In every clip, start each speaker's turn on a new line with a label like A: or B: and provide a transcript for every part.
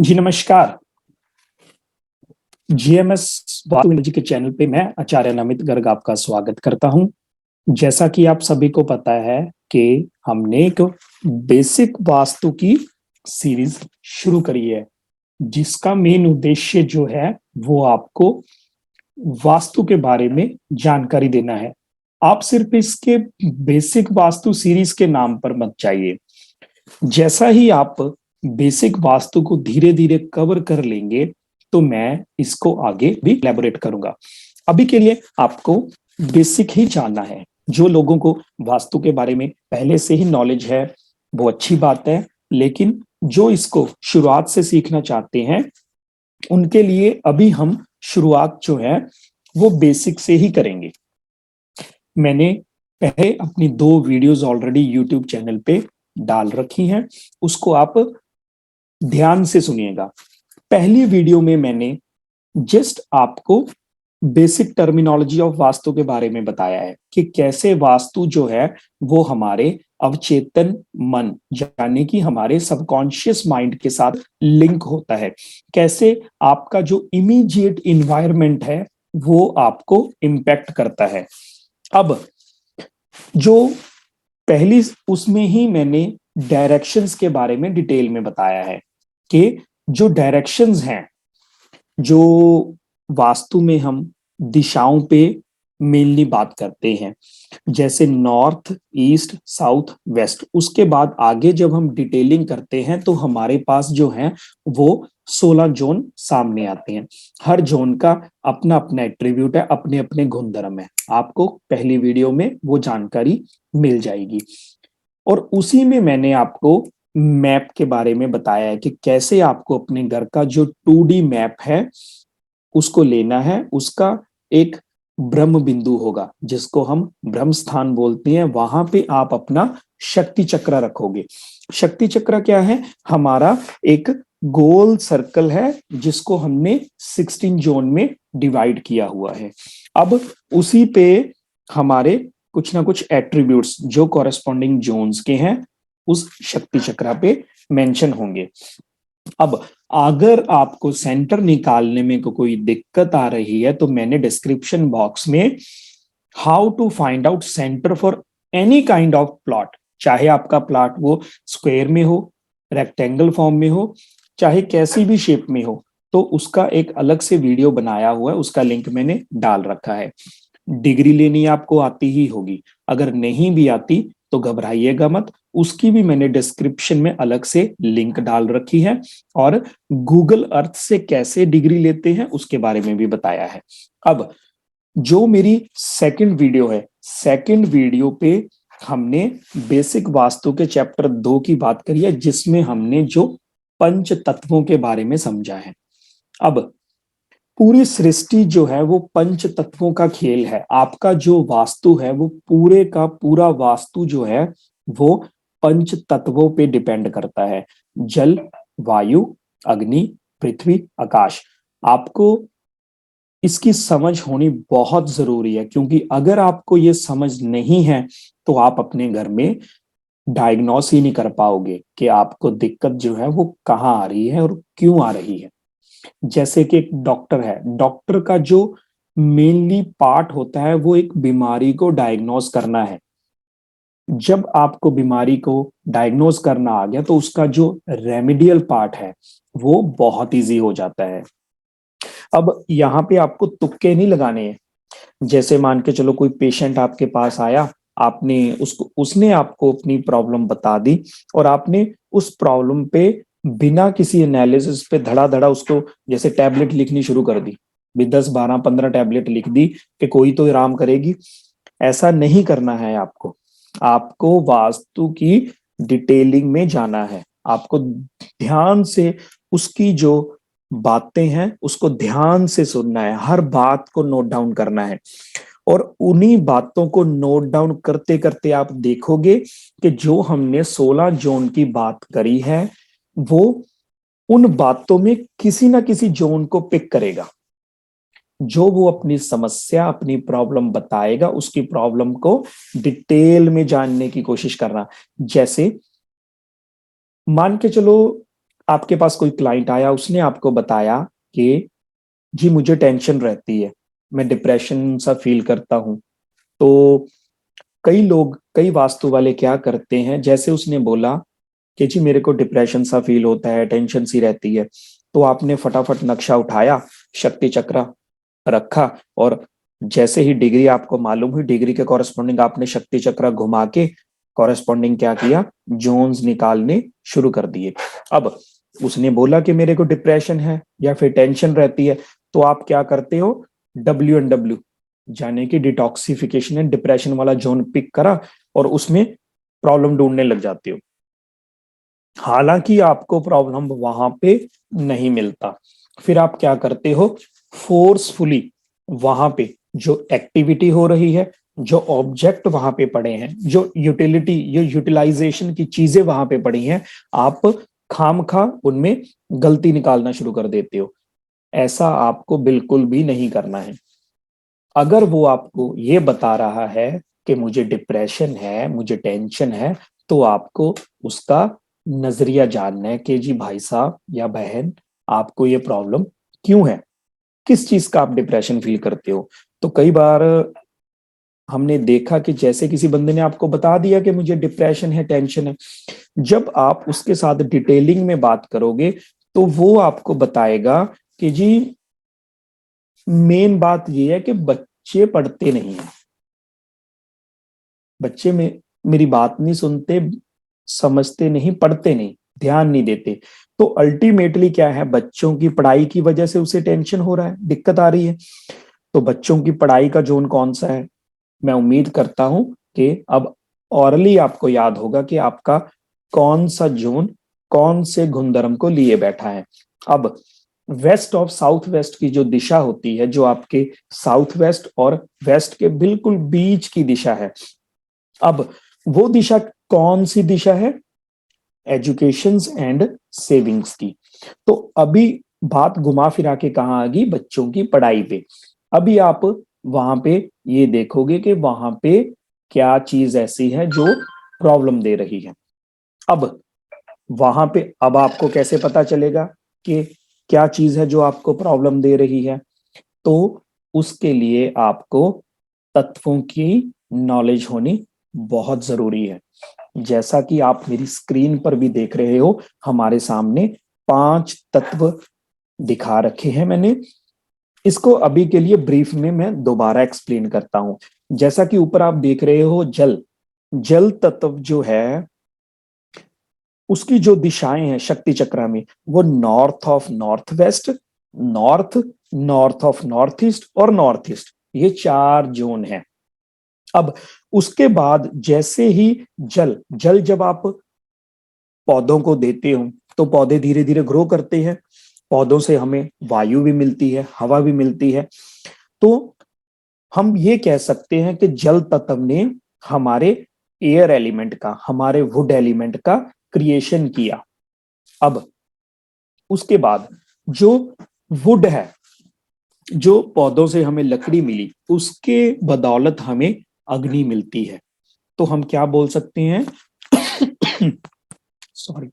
A: जी नमस्कार। GMS vastu energy के channel पे मैं आचार्य नमित गर्ग आपका स्वागत करता हूं। जैसा कि आप सभी को पता है कि हमने एक बेसिक वास्तु की सीरीज शुरू करी है, जिसका मेन उद्देश्य जो है वो आपको वास्तु के बारे में जानकारी देना है। आप सिर्फ इसके बेसिक वास्तु सीरीज के नाम पर मत जाइए। जैसा ही आप बेसिक वास्तु को धीरे धीरे कवर कर लेंगे तो मैं इसको आगे भी इलैबोरेट करूंगा। अभी के लिए आपको बेसिक ही जानना है। जो लोगों को वास्तु के बारे में पहले से ही नॉलेज है वो अच्छी बात है, लेकिन जो इसको शुरुआत से सीखना चाहते हैं उनके लिए अभी हम शुरुआत जो है वो बेसिक से ही करेंगे। मैंने पहले अपनी 2 वीडियोस ऑलरेडी यूट्यूब चैनल पे डाल रखी हैं, उसको आप ध्यान से सुनिएगा। पहली वीडियो में मैंने जस्ट आपको बेसिक टर्मिनोलॉजी ऑफ वास्तु के बारे में बताया है कि कैसे वास्तु जो है वो हमारे अवचेतन मन यानी कि हमारे सबकॉन्शियस माइंड के साथ लिंक होता है, कैसे आपका जो इमीडिएट इन्वायरमेंट है वो आपको इम्पैक्ट करता है। अब जो पहली उसमें ही मैंने डायरेक्शंस के बारे में डिटेल में बताया है कि जो डायरेक्शंस हैं, जो वास्तु में हम दिशाओं पे मेनली बात करते हैं, जैसे नॉर्थ, ईस्ट, साउथ, वेस्ट। उसके बाद आगे जब हम डिटेलिंग करते हैं तो हमारे पास जो है वो 16 जोन सामने आते हैं। हर जोन का अपना अपना एट्रीब्यूट है, अपने अपने गुणधर्म है। आपको पहली वीडियो में वो जानकारी मिल जाएगी। और उसी में मैंने आपको मैप के बारे में बताया है कि कैसे आपको अपने घर का जो 2D मैप है उसको लेना है। उसका एक ब्रह्म बिंदु होगा जिसको हम ब्रह्म स्थान बोलते हैं, वहां पे आप अपना शक्ति चक्र रखोगे। शक्ति चक्र क्या है? हमारा एक गोल सर्कल है जिसको हमने 16 जोन में डिवाइड किया हुआ है। अब उसी पे हमारे कुछ ना कुछ एट्रीब्यूट्स जो कॉरेस्पॉन्डिंग जोन्स के हैं उस शक्ति चक्र पे मेंशन होंगे। अब अगर आपको सेंटर निकालने में कोई दिक्कत आ रही है तो मैंने डिस्क्रिप्शन बॉक्स में how to find out centre for any kind of plot, चाहे आपका प्लॉट वो स्क्वायर में हो, रेक्टेंगल फॉर्म में हो, चाहे कैसी भी शेप में हो, तो उसका एक अलग से वीडियो बनाया हुआ है, उसका लिंक मैंने डाल रखा है। डिग्री लेनी आपको आती ही होगी, अगर नहीं भी आती तो घबराइएगा मत, उसकी भी मैंने डिस्क्रिप्शन में अलग से लिंक डाल रखी है। और गूगल अर्थ से कैसे डिग्री लेते हैं उसके बारे में भी बताया है। अब जो मेरी सेकंड वीडियो है, सेकंड वीडियो पे हमने बेसिक वास्तु के चैप्टर 2 की बात करी है, जिसमें हमने जो पंच तत्वों के बारे में समझा है। अब पूरी सृष्टि जो है वो पंच तत्वों का खेल है। आपका जो वास्तु है वो पूरे का पूरा वास्तु जो है वो पंच तत्वों पे डिपेंड करता है। जल, वायु, अग्नि, पृथ्वी, आकाश। आपको इसकी समझ होनी बहुत जरूरी है, क्योंकि अगर आपको ये समझ नहीं है तो आप अपने घर में डायग्नोस ही नहीं कर पाओगे कि आपको दिक्कत जो है वो कहाँ आ रही है और क्यों आ रही है। जैसे कि एक डॉक्टर है, डॉक्टर का जो मेनली पार्ट होता है वो एक बीमारी को डायग्नोस करना है। जब आपको बीमारी को डायग्नोस करना आ गया तो उसका जो रेमेडियल पार्ट है वो बहुत इजी हो जाता है। अब यहाँ पे आपको तुक्के नहीं लगाने हैं। जैसे मान के चलो कोई पेशेंट आपके पास आया, आपने उसने आपको अपनी प्रॉब्लम बता दी और आपने उस प्रॉब्लम पे बिना किसी एनालिसिस पे धड़ाधड़ा उसको जैसे टैबलेट लिखनी शुरू कर दी, भी 10 12 15 टैबलेट लिख दी कि कोई तो आराम करेगी। ऐसा नहीं करना है आपको। आपको वास्तु की डिटेलिंग में जाना है। आपको ध्यान से उसकी जो बातें हैं उसको ध्यान से सुनना है, हर बात को नोट डाउन करना है। और उन्हीं बातों को नोट डाउन करते करते आप देखोगे कि जो हमने 16 जोन की बात करी है वो उन बातों में किसी ना किसी जोन को पिक करेगा। जो वो अपनी समस्या, अपनी प्रॉब्लम बताएगा, उसकी प्रॉब्लम को डिटेल में जानने की कोशिश करना। जैसे मान के चलो आपके पास कोई क्लाइंट आया, उसने आपको बताया कि जी मुझे टेंशन रहती है, मैं डिप्रेशन सा फील करता हूं। तो कई लोग, कई वास्तु वाले क्या करते हैं, जैसे उसने बोला कि जी मेरे को डिप्रेशन सा फील होता है, टेंशन सी रहती है, तो आपने फटाफट नक्शा उठाया, शक्ति चक्र रखा, और जैसे ही डिग्री आपको मालूम हुई, डिग्री के कॉरेस्पॉन्डिंग आपने शक्ति चक्र घुमा के कॉरेस्पॉन्डिंग क्या किया, जोन्स निकालने शुरू कर दिए। अब उसने बोला कि मेरे को डिप्रेशन है या फिर टेंशन रहती है, तो आप क्या करते हो, WNW जाने की डिटॉक्सिफिकेशन एंड डिप्रेशन वाला जोन पिक करा और उसमें प्रॉब्लम ढूंढने लग जाते हो। हालांकि आपको प्रॉब्लम वहां पे नहीं मिलता। फिर आप क्या करते हो, फोर्सफुली वहां पे जो एक्टिविटी हो रही है, जो ऑब्जेक्ट वहां पे पड़े हैं, जो यूटिलिटी, जो यूटिलाइजेशन की चीजें वहां पे पड़ी हैं, आप खामखा उनमें गलती निकालना शुरू कर देते हो। ऐसा आपको बिल्कुल भी नहीं करना है। अगर वो आपको ये बता रहा है कि मुझे डिप्रेशन है, मुझे टेंशन है, तो आपको उसका नजरिया जानना है कि जी भाई साहब या बहन, आपको ये प्रॉब्लम क्यों है, किस चीज का आप डिप्रेशन फील करते हो। तो कई बार हमने देखा कि जैसे किसी बंदे ने आपको बता दिया कि मुझे डिप्रेशन है, टेंशन है, जब आप उसके साथ डिटेलिंग में बात करोगे तो वो आपको बताएगा कि जी मेन बात ये है कि बच्चे पढ़ते नहीं है, बच्चे में मेरी बात नहीं सुनते, समझते नहीं, पढ़ते नहीं, ध्यान नहीं देते। तो अल्टीमेटली क्या है, बच्चों की पढ़ाई की वजह से उसे टेंशन हो रहा है, दिक्कत आ रही है। तो बच्चों की पढ़ाई का जोन कौन सा है, मैं उम्मीद करता हूं कि अब ऑरली आपको याद होगा कि आपका कौन सा जोन कौन से गुणधर्म को लिए बैठा है। अब वेस्ट ऑफ साउथ वेस्ट की जो दिशा होती है, जो आपके साउथ वेस्ट और वेस्ट के बिल्कुल बीच की दिशा है, अब वो दिशा कौन सी दिशा है, एजुकेशन एंड सेविंग्स की। तो अभी बात घुमा फिरा के कहाँ आ गई, बच्चों की पढ़ाई पे। अभी आप वहां पे ये देखोगे कि वहां पे क्या चीज ऐसी है जो प्रॉब्लम दे रही है। अब वहां पे अब आपको कैसे पता चलेगा कि क्या चीज है जो आपको प्रॉब्लम दे रही है, तो उसके लिए आपको तत्वों की नॉलेज होनी बहुत जरूरी है। जैसा कि आप मेरी स्क्रीन पर भी देख रहे हो, हमारे सामने 5 तत्व दिखा रखे हैं मैंने। इसको अभी के लिए ब्रीफ में मैं दोबारा एक्सप्लेन करता हूं। जैसा कि ऊपर आप देख रहे हो, जल, जल तत्व जो है उसकी जो दिशाएं हैं शक्ति चक्र में, वो north of north waste, north, north of north east और नॉर्थ ईस्ट, ये 4 जोन है। अब उसके बाद जैसे ही जल, जल जब आप पौधों को देते हो तो पौधे धीरे धीरे ग्रो करते हैं, पौधों से हमें वायु भी मिलती है, हवा भी मिलती है। तो हम ये कह सकते हैं कि जल तत्व ने हमारे एयर एलिमेंट का, हमारे वुड एलिमेंट का क्रिएशन किया। अब उसके बाद जो वुड है, जो पौधों से हमें लकड़ी मिली, उसके बदौलत हमें अग्नि मिलती है। तो हम क्या बोल सकते हैं सॉरी,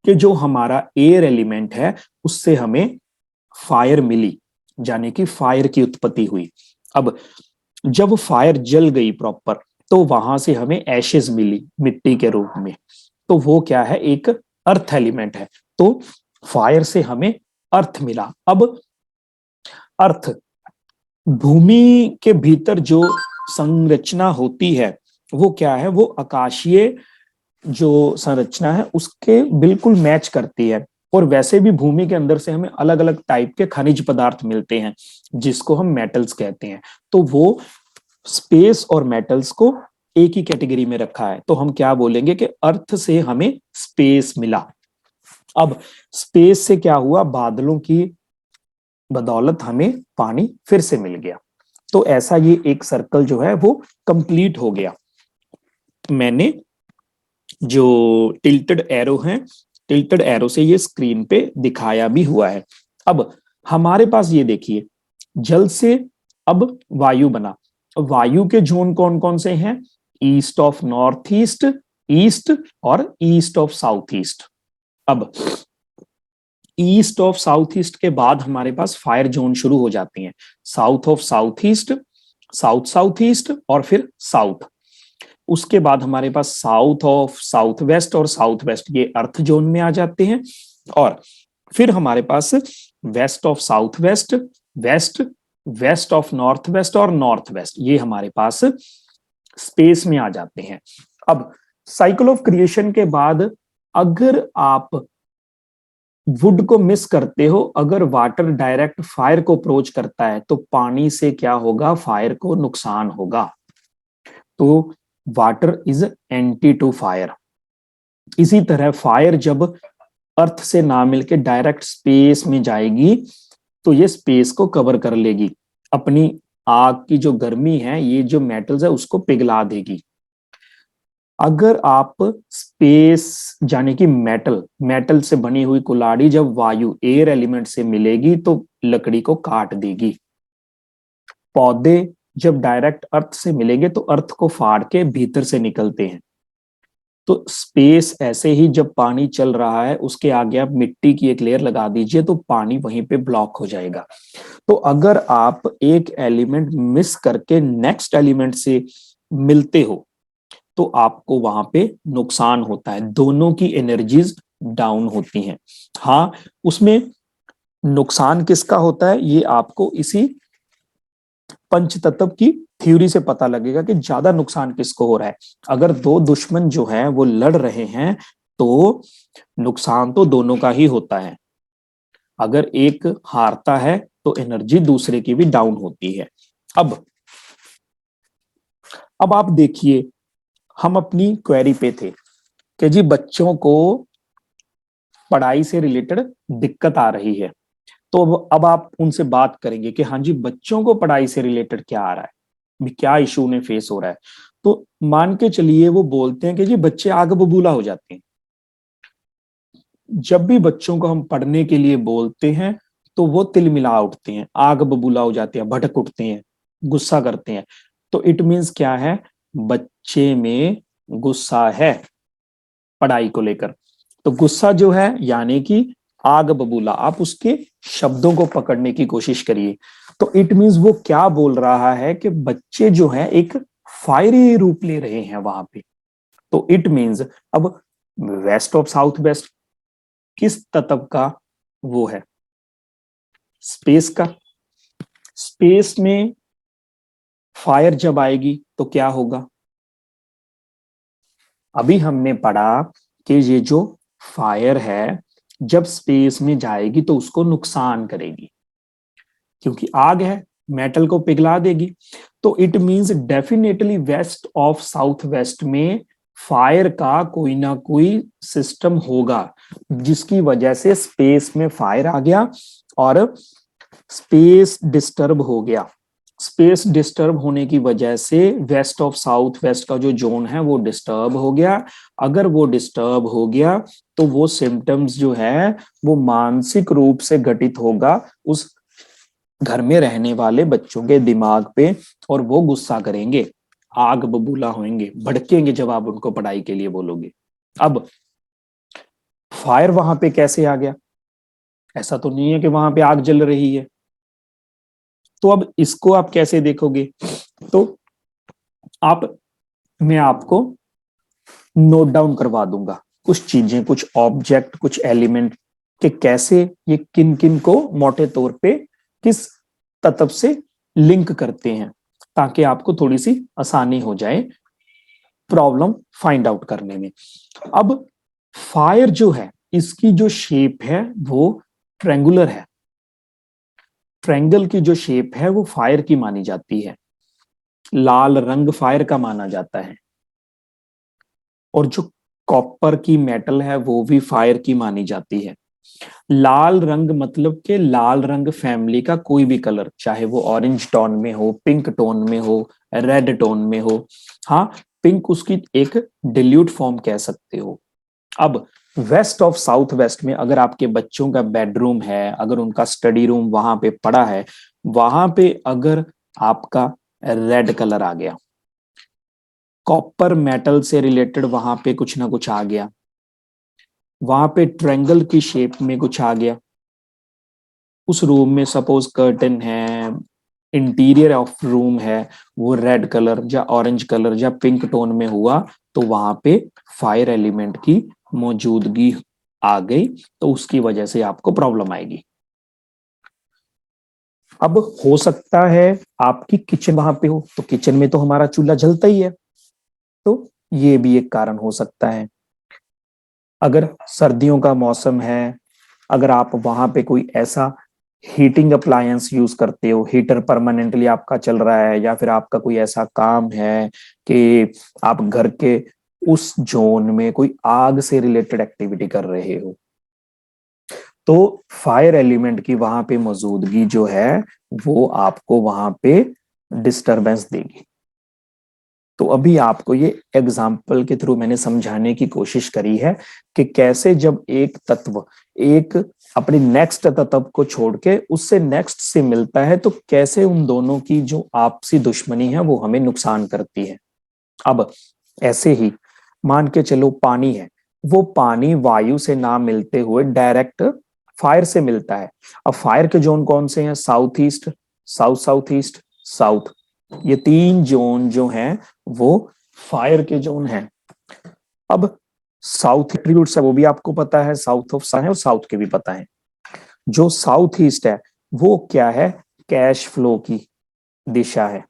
A: कि जो हमारा एयर एलिमेंट है उससे हमें फायर मिली, यानी कि फायर की उत्पत्ति हुई। अब जब फायर जल गई प्रॉपर, तो वहां से हमें एशेज मिली मिट्टी के रूप में, तो वो क्या है, एक अर्थ एलिमेंट है। तो फायर से हमें अर्थ मिला। अब अर्थ, भूमि के भीतर जो संरचना होती है वो क्या है, वो आकाशीय जो संरचना है उसके बिल्कुल मैच करती है। और वैसे भी भूमि के अंदर से हमें अलग अलग टाइप के खनिज पदार्थ मिलते हैं जिसको हम मेटल्स कहते हैं। तो वो स्पेस और मेटल्स को एक ही कैटेगरी में रखा है, तो हम क्या बोलेंगे कि अर्थ से हमें स्पेस मिला। अब स्पेस से क्या हुआ, बादलों की बदौलत हमें पानी फिर से मिल गया। तो ऐसा ये एक सर्कल जो है वो कंप्लीट हो गया। मैंने जो टिल्टेड एरो है, टिल्टेड एरो से ये स्क्रीन पे दिखाया भी हुआ है। अब हमारे पास ये देखिए, जल से अब वायु बना। वायु के जोन कौन कौन से हैं, east of north east, east और ईस्ट ऑफ साउथ ईस्ट। अब ईस्ट ऑफ साउथ ईस्ट के बाद हमारे पास फायर जोन शुरू हो जाती हैं, south of south east, south south east और फिर साउथ। उसके बाद हमारे पास साउथ ऑफ साउथ वेस्ट और साउथ वेस्ट, ये अर्थ जोन में आ जाते हैं। और फिर हमारे पास west of south west, west, west of north west और नॉर्थ वेस्ट, ये हमारे पास स्पेस में आ जाते हैं। अब साइकिल ऑफ क्रिएशन के बाद अगर आप वुड को मिस करते हो, अगर वाटर डायरेक्ट फायर को अप्रोच करता है तो पानी से क्या होगा, फायर को नुकसान होगा। तो water is anti to fire. इसी तरह फायर जब अर्थ से ना मिलके डायरेक्ट स्पेस में जाएगी तो ये स्पेस को कवर कर लेगी, अपनी आग की जो गर्मी है, ये जो मेटल्स है उसको पिघला देगी। अगर आप स्पेस यानी कि मेटल से बनी हुई कुल्हाड़ी जब वायु एयर एलिमेंट से मिलेगी तो लकड़ी को काट देगी। पौधे जब डायरेक्ट अर्थ से मिलेंगे तो अर्थ को फाड़ के भीतर से निकलते हैं। तो स्पेस ऐसे ही जब पानी चल रहा है उसके आगे आप मिट्टी की एक लेयर लगा दीजिए तो पानी वहीं पे ब्लॉक हो जाएगा। तो अगर आप एक एलिमेंट मिस करके नेक्स्ट एलिमेंट से मिलते हो तो आपको वहां पे नुकसान होता है, दोनों की एनर्जीज डाउन होती हैं। हाँ, उसमें नुकसान किसका होता है ये आपको इसी पंचतत्व की थ्योरी से पता लगेगा कि ज्यादा नुकसान किसको हो रहा है। अगर दो दुश्मन जो हैं वो लड़ रहे हैं तो नुकसान तो दोनों का ही होता है। अगर एक हारता है तो एनर्जी दूसरे की भी डाउन होती है। अब आप देखिए, हम अपनी क्वेरी पे थे कि जी बच्चों को पढ़ाई से रिलेटेड दिक्कत आ रही है। तो अब आप उनसे बात करेंगे कि हाँ जी बच्चों को पढ़ाई से रिलेटेड क्या आ रहा है, भी क्या इशू उन्हें फेस हो रहा है। तो मान के चलिए वो बोलते हैं कि जी बच्चे आग बबूला हो जाते हैं। जब भी बच्चों को हम पढ़ने के लिए बोलते हैं तो वो तिलमिला उठते हैं, आग बबूला हो जाते हैं, भटक उठते हैं, गुस्सा करते हैं। तो इट मीन्स क्या है, बच्चे में गुस्सा है पढ़ाई को लेकर। तो गुस्सा जो है यानी कि आग बबूला, आप उसके शब्दों को पकड़ने की कोशिश करिए। तो इट मीन्स वो क्या बोल रहा है कि बच्चे जो है एक फायरी रूप ले रहे हैं वहां पे। तो इट मीन्स अब वेस्ट ऑफ साउथ वेस्ट किस तत्व का वो है, स्पेस का। स्पेस में फायर जब आएगी तो क्या होगा, अभी हमने पढ़ा कि ये जो फायर है जब स्पेस में जाएगी तो उसको नुकसान करेगी, क्योंकि आग है, मेटल को पिघला देगी। तो it means definitely west of south west में फायर का कोई ना कोई सिस्टम होगा जिसकी वजह से स्पेस में फायर आ गया और स्पेस डिस्टर्ब हो गया। स्पेस डिस्टर्ब होने की वजह से वेस्ट ऑफ साउथ वेस्ट का जो जोन है वो डिस्टर्ब हो गया। अगर वो डिस्टर्ब हो गया तो वो सिम्टम्स जो है वो मानसिक रूप से घटित होगा उस घर में रहने वाले बच्चों के दिमाग पे, और वो गुस्सा करेंगे, आग बबूला होंगे, भड़केंगे जब आप उनको पढ़ाई के लिए बोलोगे। अब फायर वहां पे कैसे आ गया, ऐसा तो नहीं है कि वहां पे आग जल रही है। तो अब इसको आप कैसे देखोगे, तो आप मैं आपको नोट डाउन करवा दूंगा कुछ चीजें, कुछ ऑब्जेक्ट, कुछ एलिमेंट के कैसे ये किन किन को मोटे तौर पे किस तत्व से लिंक करते हैं, ताकि आपको थोड़ी सी आसानी हो जाए प्रॉब्लम फाइंड आउट करने में। अब फायर जो है इसकी जो शेप है वो ट्रायंगुलर है। ट्रायंगल की जो शेप है वो फायर की मानी जाती है। लाल रंग फायर का माना जाता है, और जो कॉपर की मेटल है वो भी फायर की मानी जाती है। लाल रंग मतलब कि लाल रंग फैमिली का कोई भी कलर, चाहे वो ऑरेंज टोन में हो, पिंक टोन में हो, रेड टोन में हो। हाँ, पिंक उसकी एक डिल्यूट फॉर्म कह सकते हो। अब वेस्ट ऑफ साउथ वेस्ट में अगर आपके बच्चों का बेडरूम है, अगर उनका स्टडी रूम वहां पे पड़ा है, वहां पे अगर आपका रेड कलर आ गया, कॉपर मेटल से रिलेटेड वहां पे कुछ ना कुछ आ गया, वहां पे ट्रायंगल की शेप में कुछ आ गया, उस रूम में सपोज कर्टन है, इंटीरियर ऑफ रूम है, वो रेड कलर या ऑरेंज कलर या पिंक टोन में हुआ, तो वहां पे फायर एलिमेंट की मौजूदगी आ गई, तो उसकी वजह से आपको प्रॉब्लम आएगी। अब हो सकता है आपकी किचन वहां पे हो, तो किचन में तो हमारा चूल्हा जलता ही है, तो ये भी एक कारण हो सकता है। अगर सर्दियों का मौसम है, अगर आप वहां पे कोई ऐसा हीटिंग अप्लायंस यूज करते हो, हीटर परमानेंटली आपका चल रहा है, या फिर आपका कोई ऐसा काम है कि आप घर के उस जोन में कोई आग से रिलेटेड एक्टिविटी कर रहे हो, तो फायर एलिमेंट की वहां पे मौजूदगी जो है वो आपको वहां पे डिस्टरबेंस देगी। तो अभी आपको ये एग्जाम्पल के थ्रू मैंने समझाने की कोशिश करी है कि कैसे जब एक तत्व एक अपने नेक्स्ट तत्व को छोड़ के उससे नेक्स्ट से मिलता है, तो कैसे उन दोनों की जो आपसी दुश्मनी है वो हमें नुकसान करती है। अब ऐसे ही मान के चलो पानी है, वो पानी वायु से ना मिलते हुए डायरेक्ट फायर से मिलता है। अब फायर के जोन कौन से हैं? South east, south south east, south, ये तीन जोन जो हैं वो फायर के जोन हैं। अब साउथ एट्रीब्यूट्स है वो भी आपको पता है, साउथ ऑफ सन है और साउथ के भी पता है। जो साउथ ईस्ट है वो क्या है? कैश फ्लो की दिशा है,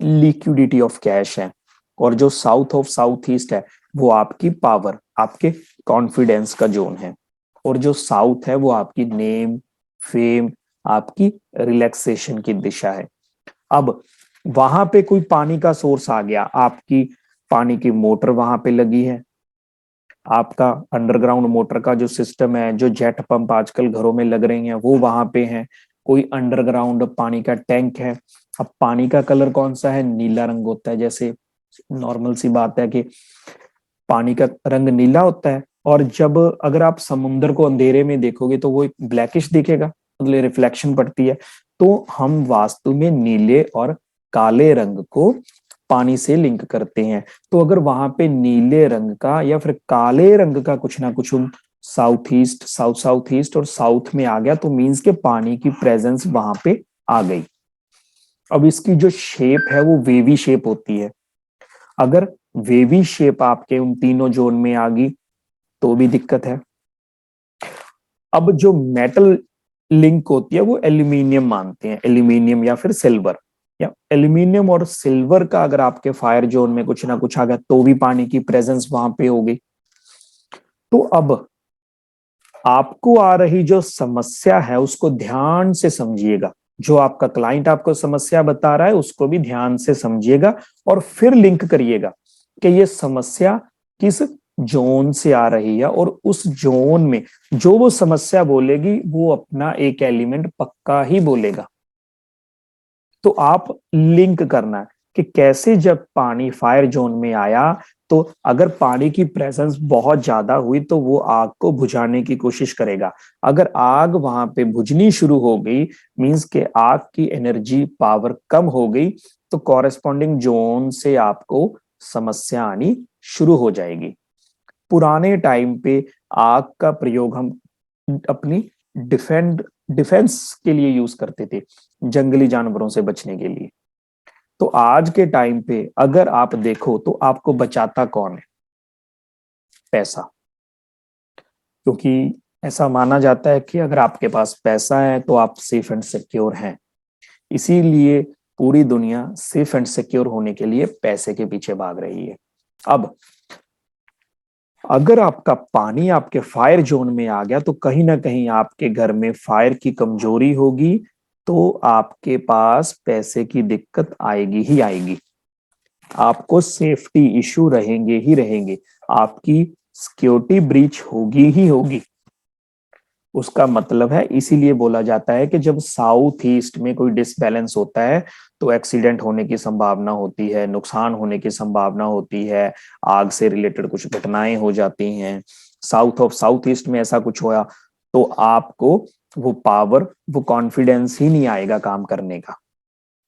A: लिक्विडिटी ऑफ कैश है। और जो साउथ ऑफ साउथ ईस्ट है वो आपकी पावर, आपके कॉन्फिडेंस का जोन है। और जो साउथ है वो आपकी नेम, फेम, आपकी रिलैक्सेशन की दिशा है। अब वहां पे कोई पानी का सोर्स आ गया, आपकी पानी की मोटर वहां पे लगी है, आपका अंडरग्राउंड मोटर का जो सिस्टम है, जो जेट पंप आजकल घरों में लग रही हैं वो वहां पे है, कोई अंडरग्राउंड पानी का टैंक है। अब पानी का कलर कौन सा है? नीला रंग होता है। जैसे नॉर्मल सी बात है कि पानी का रंग नीला होता है, और जब अगर आप समुद्र को अंधेरे में देखोगे तो वो ब्लैकिश दिखेगा, मतलब रिफ्लेक्शन पड़ती है। तो हम वास्तु में नीले और काले रंग को पानी से लिंक करते हैं। तो अगर वहां पे नीले रंग का या फिर काले रंग का कुछ ना कुछ south east, south south east और साउथ में आ गया, तो मीन्स के पानी की प्रेजेंस वहां पे आ गई। अब इसकी जो शेप है वो वेवी शेप होती है। अगर वेवी शेप आपके उन तीनों जोन में आ गई तो भी दिक्कत है। अब जो मेटल लिंक होती है वो एल्यूमिनियम मानते हैं, एल्यूमिनियम या फिर सिल्वर, या एल्यूमिनियम और सिल्वर का अगर आपके फायर जोन में कुछ ना कुछ आ गया तो भी पानी की प्रेजेंस वहां पे होगी। तो अब आपको आ रही जो समस्या है उसको ध्यान से समझिएगा, जो आपका क्लाइंट आपको समस्या बता रहा है उसको भी ध्यान से समझिएगा, और फिर लिंक करिएगा कि ये समस्या किस जोन से आ रही है, और उस जोन में जो वो समस्या बोलेगी वो अपना एक एलिमेंट पक्का ही बोलेगा। तो आप लिंक करना है कि कैसे जब पानी फायर जोन में आया, तो अगर पानी की प्रेजेंस बहुत ज्यादा हुई तो वो आग को बुझाने की कोशिश करेगा। अगर आग वहां पे बुझनी शुरू हो गई, मींस के आग की एनर्जी पावर कम हो गई, तो कॉरेस्पॉन्डिंग जोन से आपको समस्या आनी शुरू हो जाएगी। पुराने टाइम पे आग का प्रयोग हम अपनी डिफेंस के लिए यूज करते थे, जंगली जानवरों से बचने के लिए। तो आज के टाइम पे अगर आप देखो तो आपको बचाता कौन है? पैसा। क्योंकि ऐसा माना जाता है कि अगर आपके पास पैसा है तो आप सेफ एंड सिक्योर हैं। इसीलिए पूरी दुनिया सेफ एंड सिक्योर होने के लिए पैसे के पीछे भाग रही है। अब अगर आपका पानी आपके फायर जोन में आ गया तो कहीं ना कहीं आपके घर में फायर की कमजोरी होगी, तो आपके पास पैसे की दिक्कत आएगी ही आएगी, आपको सेफ्टी इशू रहेंगे ही रहेंगे, आपकी सिक्योरिटी ब्रीच होगी ही होगी। उसका मतलब है, इसीलिए बोला जाता है कि जब साउथ ईस्ट में कोई डिसबैलेंस होता है तो एक्सीडेंट होने की संभावना होती है, नुकसान होने की संभावना होती है, आग से रिलेटेड कुछ घटनाएं हो जाती हैं। साउथ ऑफ साउथ ईस्ट में ऐसा कुछ होया तो आपको वो पावर, वो कॉन्फिडेंस ही नहीं आएगा काम करने का।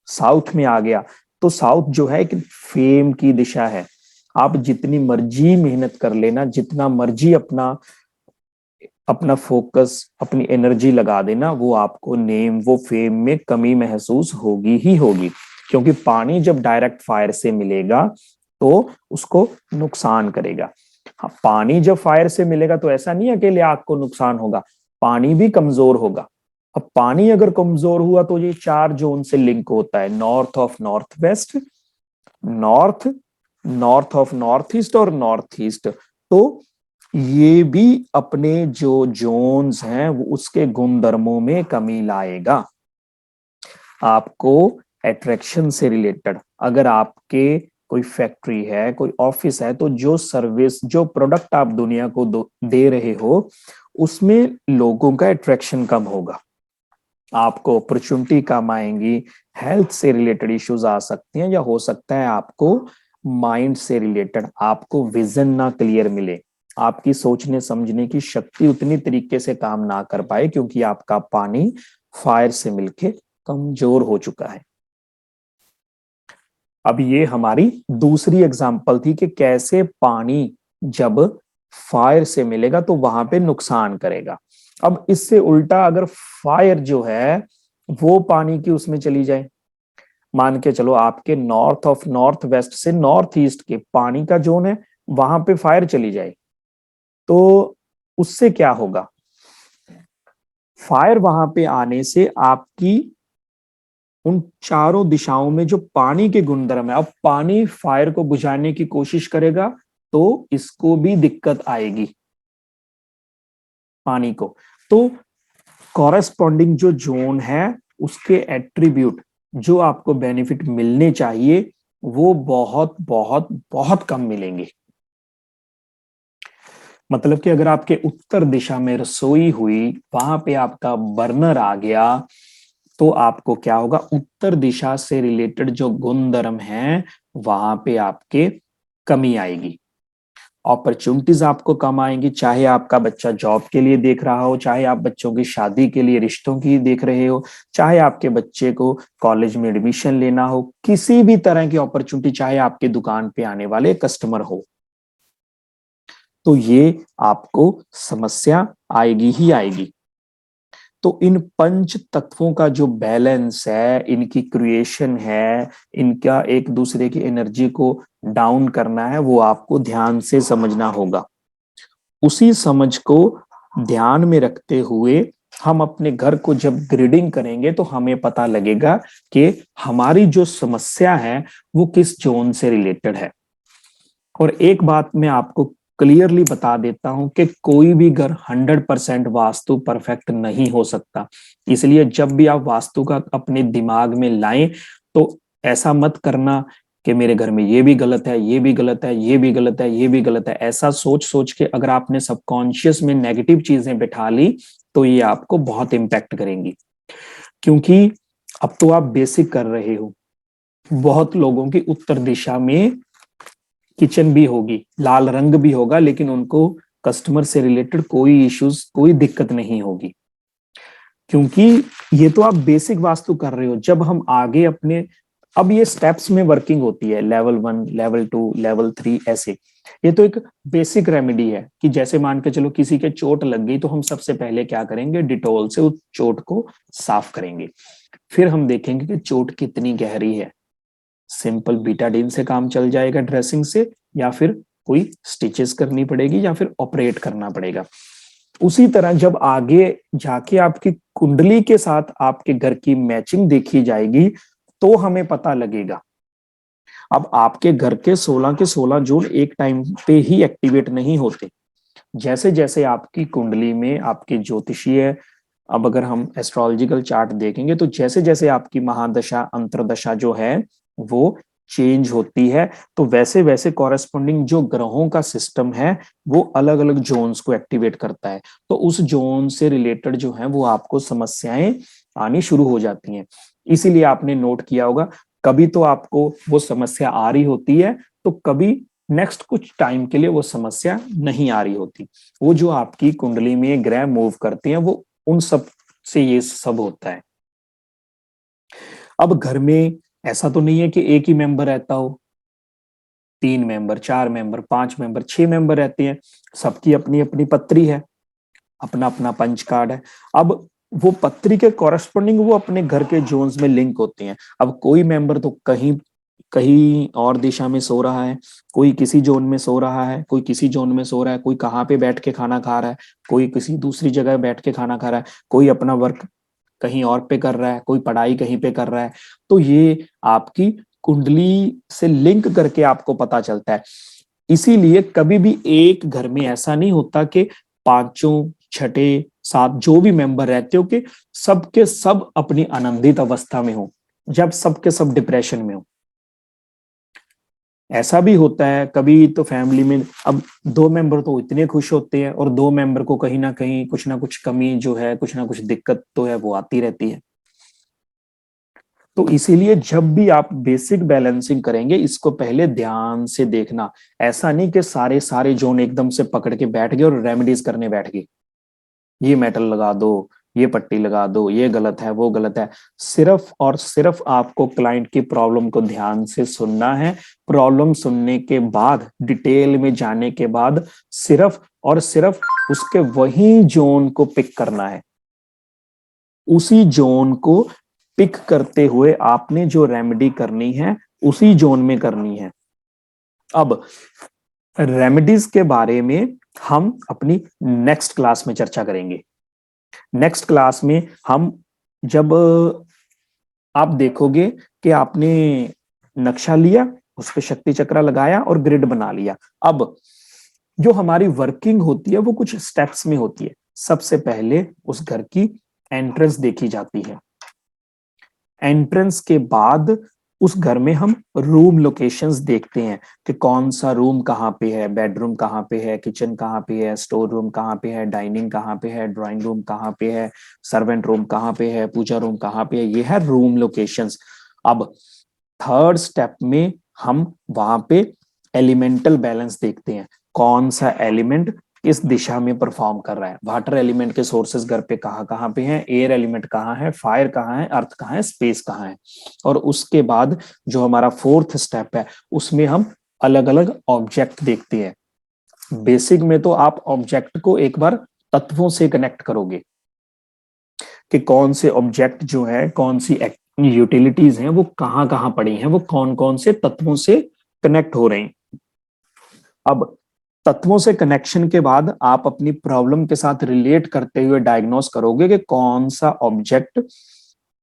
A: साउथ में आ गया तो साउथ जो है एक फेम की दिशा है। आप जितनी मर्जी मेहनत कर लेना, जितना मर्जी अपना अपना फोकस, अपनी एनर्जी लगा देना, वो आपको नेम, वो फेम में कमी महसूस होगी ही होगी। क्योंकि पानी जब डायरेक्ट फायर से मिलेगा तो उसको नुकसान करेगा। हाँ, पानी जब फायर से मिलेगा तो ऐसा नहीं अकेले आग को नुकसान होगा, पानी भी कमजोर होगा। अब पानी अगर कमजोर हुआ तो ये 4 जोन से लिंक होता है, north of north waste, north, north of north east और नॉर्थ ईस्ट। तो ये भी अपने जो जोन्स हैं वो उसके गुणधर्मों में कमी लाएगा। आपको अट्रैक्शन से रिलेटेड, अगर आपके कोई फैक्ट्री है, कोई ऑफिस है, तो जो सर्विस, जो प्रोडक्ट आप दुनिया को दे रहे हो, उसमें लोगों का अट्रैक्शन कम होगा, आपको अपॉर्चुनिटी कम आएंगी, हेल्थ से रिलेटेड इश्यूज आ सकते हैं, या हो सकता है आपको माइंड से रिलेटेड, आपको विजन ना क्लियर मिले, आपकी सोचने समझने की शक्ति उतनी तरीके से काम ना कर पाए, क्योंकि आपका पानी फायर से मिलके कमजोर हो चुका है। अब ये हमारी दूसरी एग्जांपल थी कि कैसे पानी जब फायर से मिलेगा तो वहां पे नुकसान करेगा। अब इससे उल्टा, अगर फायर जो है वो पानी की उसमें चली जाए, मान के चलो आपके नॉर्थ ऑफ नॉर्थ वेस्ट से नॉर्थ ईस्ट के पानी का जोन है, वहां पे फायर चली जाए, तो उससे क्या होगा? फायर वहां पे आने से आपकी उन चारों दिशाओं में जो पानी के गुणधर्म है, अब पानी फायर को बुझाने की कोशिश करेगा तो इसको भी दिक्कत आएगी पानी को। तो कॉरेस्पॉन्डिंग जो जोन है उसके एट्रीब्यूट जो आपको बेनिफिट मिलने चाहिए वो बहुत बहुत बहुत कम मिलेंगे। मतलब कि अगर आपके उत्तर दिशा में रसोई हुई, वहां पे आपका बर्नर आ गया, तो आपको क्या होगा? उत्तर दिशा से रिलेटेड जो गुणधर्म है वहां पे आपके कमी आएगी, अपॉर्चुनिटीज आपको कम आएंगी। चाहे आपका बच्चा जॉब के लिए देख रहा हो, चाहे आप बच्चों की शादी के लिए रिश्तों की देख रहे हो, चाहे आपके बच्चे को कॉलेज में एडमिशन लेना हो, किसी भी तरह की अपॉर्चुनिटी, चाहे आपके दुकान पे आने वाले कस्टमर हो, तो ये आपको समस्या आएगी ही आएगी। तो इन पंच तत्वों का जो बैलेंस है, इनकी क्रिएशन है, इनका एक दूसरे की एनर्जी को डाउन करना है, वो आपको ध्यान से समझना होगा। उसी समझ को ध्यान में रखते हुए हम अपने घर को जब ग्रिडिंग करेंगे तो हमें पता लगेगा कि हमारी जो समस्या है वो किस जोन से रिलेटेड है। और एक बात मैं आपको क्लियरली बता देता हूं कि कोई भी घर 100% वास्तु परफेक्ट नहीं हो सकता। इसलिए जब भी आप वास्तु का अपने दिमाग में लाएं तो ऐसा मत करना कि मेरे घर में ये भी गलत है, ये भी गलत है, ये भी गलत है, ये भी गलत है। ऐसा सोच सोच के अगर आपने सबकॉन्शियस में नेगेटिव चीजें बिठा ली तो ये आपको बहुत इम्पैक्ट करेंगी। क्योंकि अब तो आप बेसिक कर रहे हो, बहुत लोगों की उत्तर दिशा में किचन भी होगी, लाल रंग भी होगा, लेकिन उनको कस्टमर से रिलेटेड कोई इश्यूज, कोई दिक्कत नहीं होगी, क्योंकि ये तो आप बेसिक वास्तु कर रहे हो। जब हम आगे अपने, अब ये स्टेप्स में वर्किंग होती है, लेवल 1, लेवल 2, लेवल 3, ऐसे। ये तो एक बेसिक रेमेडी है कि जैसे मान के चलो किसी के चोट लग गई तो हम सबसे पहले क्या करेंगे? डिटॉल से उस चोट को साफ करेंगे। फिर हम देखेंगे कि चोट कितनी गहरी है, सिंपल बीटाडीन से काम चल जाएगा ड्रेसिंग से, या फिर कोई स्टिचेस करनी पड़ेगी, या फिर ऑपरेट करना पड़ेगा। उसी तरह जब आगे जाके आपकी कुंडली के साथ आपके घर की मैचिंग देखी जाएगी तो हमें पता लगेगा। अब आपके घर के 16 के 16 जोन एक टाइम पे ही एक्टिवेट नहीं होते। जैसे जैसे आपकी कुंडली में आपके ज्योतिषीय, अब अगर हम एस्ट्रोलॉजिकल चार्ट देखेंगे तो जैसे जैसे आपकी महादशा अंतरदशा जो है वो चेंज होती है, तो वैसे वैसे कॉरेस्पॉन्डिंग जो ग्रहों का सिस्टम है वो अलग अलग जोन्स को एक्टिवेट करता है। तो उस जोन से रिलेटेड जो है वो आपको समस्याएं आनी शुरू हो जाती हैं। इसीलिए आपने नोट किया होगा, कभी तो आपको वो समस्या आ रही होती है, तो कभी नेक्स्ट कुछ टाइम के लिए वो समस्या नहीं आ रही होती। वो जो आपकी कुंडली में ग्रह मूव करते हैं वो उन सब से ये सब होता है। अब घर में ऐसा तो नहीं है कि एक ही मेंबर रहता हो, 3 मेंबर, 4 मेंबर, 5 मेंबर, 6 मेंबर रहते हैं, सबकी अपनी अपनी पत्री है, अपना अपना पंच कार्ड है। अब वो पत्री के कॉरेस्पॉन्डिंग वो अपने घर के जोन्स में लिंक होते हैं। अब कोई मेंबर तो कहीं कहीं और दिशा में सो रहा है, कोई किसी जोन में सो रहा है, कोई किसी जोन में सो रहा है, कोई कहाँ पे बैठ के खाना खा रहा है, कोई किसी दूसरी जगह बैठ के खाना खा रहा है, कोई अपना वर्क कहीं और पे कर रहा है, कोई पढ़ाई कहीं पे कर रहा है। तो ये आपकी कुंडली से लिंक करके आपको पता चलता है। इसीलिए कभी भी एक घर में ऐसा नहीं होता कि पांचों, छठे, सात जो भी मेंबर रहते हो कि सबके सब अपनी आनंदित अवस्था में हो, जब सबके सब डिप्रेशन में हो। ऐसा भी होता है कभी तो फैमिली में, अब 2 मेंबर तो इतने खुश होते हैं और 2 मेंबर को कहीं ना कुछ कमी जो है, कुछ ना कुछ दिक्कत तो है, वो आती रहती है। तो इसीलिए जब भी आप बेसिक बैलेंसिंग करेंगे, इसको पहले ध्यान से देखना। ऐसा नहीं कि सारे सारे जोन एकदम से पकड़ के बैठ गए और रेमेडीज करने बैठ गए, ये मेटल लगा दो, ये पट्टी लगा दो, ये गलत है, वो गलत है। सिर्फ और सिर्फ आपको क्लाइंट की प्रॉब्लम को ध्यान से सुनना है। प्रॉब्लम सुनने के बाद, डिटेल में जाने के बाद, सिर्फ और सिर्फ उसके वही जोन को पिक करना है। उसी जोन को पिक करते हुए आपने जो रेमेडी करनी है उसी जोन में करनी है। अब रेमेडीज के बारे में हम अपनी नेक्स्ट क्लास में चर्चा करेंगे। नेक्स्ट क्लास में हम जब आप देखोगे कि आपने नक्शा लिया, उस पर शक्ति चक्र लगाया और ग्रिड बना लिया। अब जो हमारी वर्किंग होती है वो कुछ स्टेप्स में होती है। सबसे पहले उस घर की एंट्रेंस देखी जाती है। एंट्रेंस के बाद उस घर में हम रूम लोकेशंस देखते हैं कि कौन सा रूम कहाँ पे है, बेडरूम कहाँ पे है, किचन कहाँ पे है, स्टोर रूम कहाँ पे है, डाइनिंग कहाँ पे है, ड्राइंग रूम कहाँ पे है, सर्वेंट रूम कहाँ पे है, पूजा रूम कहाँ पे है। ये है रूम लोकेशंस। अब थर्ड स्टेप में हम वहां पे एलिमेंटल बैलेंस देखते हैं, कौन सा एलिमेंट किस दिशा में परफॉर्म कर रहा है। वाटर एलिमेंट के सोर्सेस घर पे कहाँ कहाँ पे हैं, एयर एलिमेंट कहाँ है, फायर कहाँ है, अर्थ कहाँ है, स्पेस कहाँ है। और उसके बाद जो हमारा फोर्थ स्टेप है उसमें हम अलग अलग ऑब्जेक्ट देखते हैं। बेसिक में तो आप ऑब्जेक्ट को एक बार तत्वों से कनेक्ट करोगे कि कौन से ऑब्जेक्ट जो है, कौन सी यूटिलिटीज हैं, वो कहाँ कहाँ पड़ी हैं, वो कौन कौन से तत्वों से कनेक्ट हो रहे हैं। अब तत्वों से कनेक्शन के बाद आप अपनी प्रॉब्लम के साथ रिलेट करते हुए डायग्नोस करोगे कि कौन सा ऑब्जेक्ट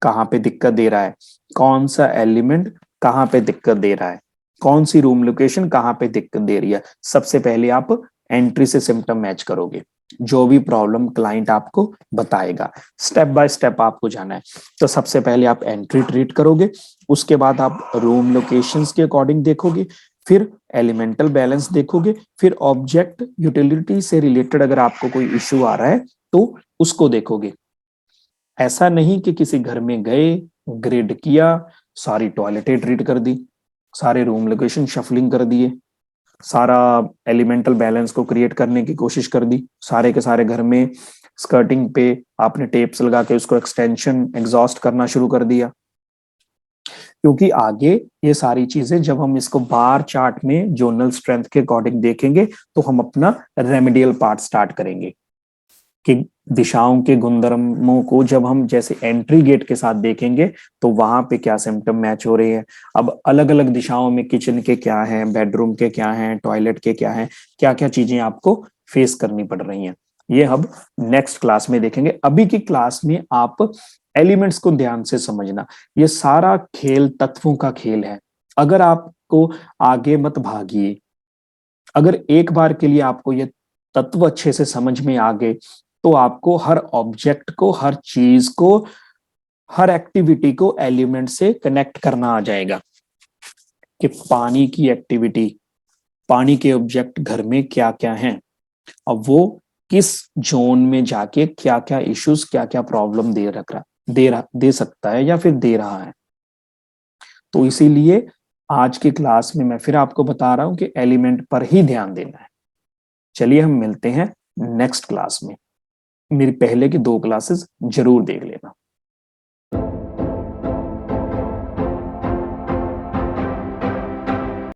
A: कहाँ पे दिक्कत दे रहा है, कौन सा एलिमेंट कहाँ पे दिक्कत दे रहा है, कौन सी रूम लोकेशन कहाँ पे दिक्कत दे रही है। सबसे पहले आप एंट्री से सिम्टम मैच करोगे, जो भी प्रॉब्लम क्लाइंट आपको बताएगा। स्टेप बाय स्टेप आपको जाना है। तो सबसे पहले आप एंट्री ट्रीट करोगे, उसके बाद आप रूम लोकेशंस के अकॉर्डिंग देखोगे, फिर एलिमेंटल बैलेंस देखोगे, फिर ऑब्जेक्ट यूटिलिटी से रिलेटेड अगर आपको कोई इश्यू आ रहा है तो उसको देखोगे। ऐसा नहीं कि किसी घर में गए, ग्रिड किया, सारी टॉयलेटें ट्रीट कर दी, सारे रूम लोकेशन शफलिंग कर दिए, सारा एलिमेंटल बैलेंस को क्रिएट करने की कोशिश कर दी, सारे के सारे घर में स्कर्टिंग पे आपने टेप्स लगा के उसको एक्सटेंशन एग्जॉस्ट करना शुरू कर दिया। क्योंकि आगे ये सारी चीजें जब हम इसको बार चार्ट में जोनल स्ट्रेंथ के अकॉर्डिंग देखेंगे तो हम अपना रेमेडियल पार्ट स्टार्ट करेंगे कि दिशाओं के गुणधर्मों को जब हम जैसे एंट्री गेट के साथ देखेंगे तो वहां पे क्या सिम्टम मैच हो रहे हैं। अब अलग अलग दिशाओं में किचन के क्या है, बेडरूम के क्या है, टॉयलेट के क्या है, क्या क्या चीजें आपको फेस करनी पड़ रही हैं, ये हम नेक्स्ट क्लास में देखेंगे। अभी की क्लास में आप एलिमेंट्स को ध्यान से समझना। ये सारा खेल तत्वों का खेल है। अगर आपको आगे मत भागिए, अगर एक बार के लिए आपको ये तत्व अच्छे से समझ में आ गए तो आपको हर ऑब्जेक्ट को, हर चीज को, हर एक्टिविटी को एलिमेंट से कनेक्ट करना आ जाएगा कि पानी की एक्टिविटी, पानी के ऑब्जेक्ट घर में क्या क्या हैं, अब वो किस जोन में जाके क्या क्या इश्यूज, क्या क्या प्रॉब्लम दे सकता है या फिर दे रहा है। तो इसीलिए आज की क्लास में मैं फिर आपको बता रहा हूं कि एलिमेंट पर ही ध्यान देना है। चलिए हम मिलते हैं नेक्स्ट क्लास में। मेरी पहले की 2 क्लासेस जरूर देख लेना।